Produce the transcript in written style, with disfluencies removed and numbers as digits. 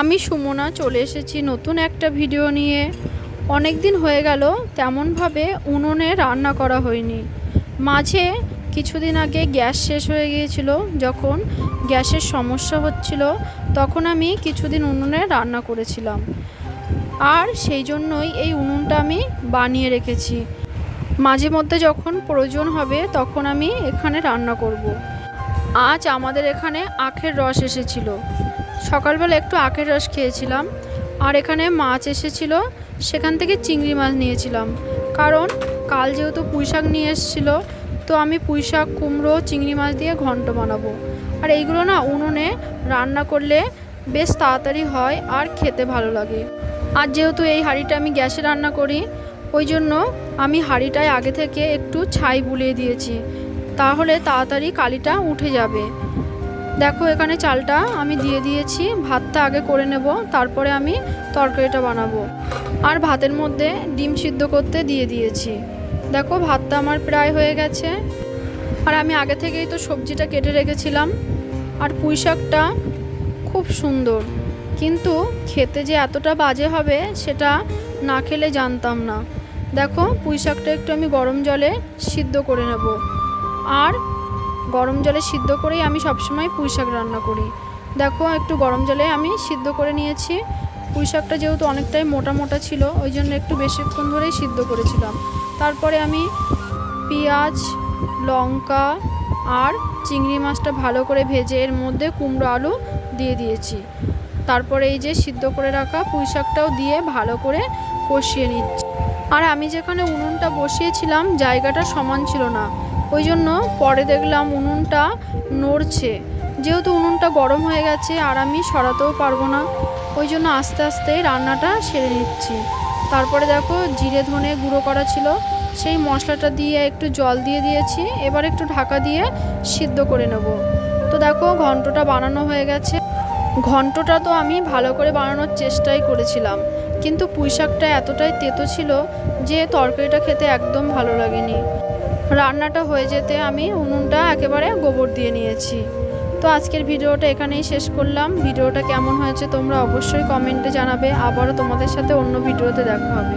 আমি সুমনা চলে এসেছি নতুন একটা ভিডিও নিয়ে। অনেক দিন হয়ে গেল তেমনভাবে উনুনে রান্না করা হয়নি। মাঝে কিছুদিন আগে গ্যাস শেষ হয়ে গিয়েছিল, যখন গ্যাসের সমস্যা হচ্ছিল তখন আমি কিছুদিন উনুনে রান্না করেছিলাম, আর সেই জন্যই এই উনুনটা আমি বানিয়ে রেখেছি। মাঝে মধ্যে যখন প্রয়োজন হবে তখন আমি এখানে রান্না করব। আজ আমাদের এখানে আখের রস এসেছিল, সকালবেলা একটু আখের রস খেয়েছিলাম। আর এখানে মাছ এসেছিল, সেখান থেকে চিংড়ি মাছ নিয়েছিলাম, কারণ কাল যেহেতু পুঁই শাক নিয়ে এসেছিলো, তো আমি পুঁই শাক, কুমড়ো, চিংড়ি মাছ দিয়ে ঘন্ট বানাবো। আর এইগুলো না উনুনে রান্না করলে বেশ তাড়াতাড়ি হয় আর খেতে ভালো লাগে। আর যেহেতু এই হাঁড়িটা আমি গ্যাসে রান্না করি, ওই জন্য আমি হাঁড়িটায় আগে থেকে একটু ছাই বুলিয়ে দিয়েছি, তাহলে তাড়াতাড়ি কালিটা উঠে যাবে। দেখো এখানে চালটা আমি দিয়ে দিয়েছি, ভাতটা আগে করে নেব, তারপরে আমি তরকারিটা বানাবো। আর ভাতের মধ্যে ডিম সিদ্ধ করতে দিয়ে দিয়েছি। দেখো ভাতটা আমার প্রায় হয়ে গেছে। আর আমি আগে থেকেই তো সবজিটা কেটে রেখেছিলাম। আর পুঁই শাকটা খুব সুন্দর, কিন্তু খেতে যে এতটা বাজে হবে সেটা না খেলে জানতাম না। দেখো পুঁই শাকটা একটু আমি গরম জলে সিদ্ধ করে নেব, আর গরম জলে সিদ্ধ করেই আমি সবসময় পুঁই শাক রান্না করি। দেখো একটু গরম জলে আমি সিদ্ধ করে নিয়েছি। পুঁই শাকটা যেহেতু অনেকটাই মোটা মোটা ছিল, ওই জন্য একটু বেশিক্ষণ ধরেই সিদ্ধ করেছিলাম। তারপরে আমি পেঁয়াজ, লঙ্কা আর চিংড়ি মাছটা ভালো করে ভেজে এর মধ্যে কুমড়ো, আলু দিয়ে দিয়েছি। তারপরে এই যে সিদ্ধ করে রাখা পুঁই শাকটাও দিয়ে ভালো করে কষিয়ে নিচ্ছি। আর আমি যেখানে উনুনটা বসিয়েছিলাম জায়গাটা সমান ছিল না, ওই জন্য পরে দেখলাম উনুনটা নড়ছে। যেহেতু উনুনটা গরম হয়ে গেছে আর আমি সরাতেও পারবো না, ওই জন্য আস্তে আস্তে রান্নাটা সেরে নিচ্ছি। তারপরে দেখো জিরে ধনে গুঁড়ো করা ছিল, সেই মশলাটা দিয়ে একটু জল দিয়ে দিয়েছি। এবার একটু ঢাকা দিয়ে সিদ্ধ করে নেব। তো দেখো ঘন্টটা বানানো হয়ে গেছে। ঘন্টটা তো আমি ভালো করে বানানোর চেষ্টাই করেছিলাম, কিন্তু পুঁই শাকটা এতটাই তেতো ছিল যে তরকারিটা খেতে একদম ভালো লাগেনি। রান্নাটা হয়ে যেতে আমি উনুনটা একেবারে গোবর দিয়ে নিয়েছি। তো আজকের ভিডিওটা এখানেই শেষ করলাম। ভিডিওটা কেমন হয়েছে তোমরা অবশ্যই কমেন্টে জানাবে। আবারও তোমাদের সাথে অন্য ভিডিওতে দেখা হবে।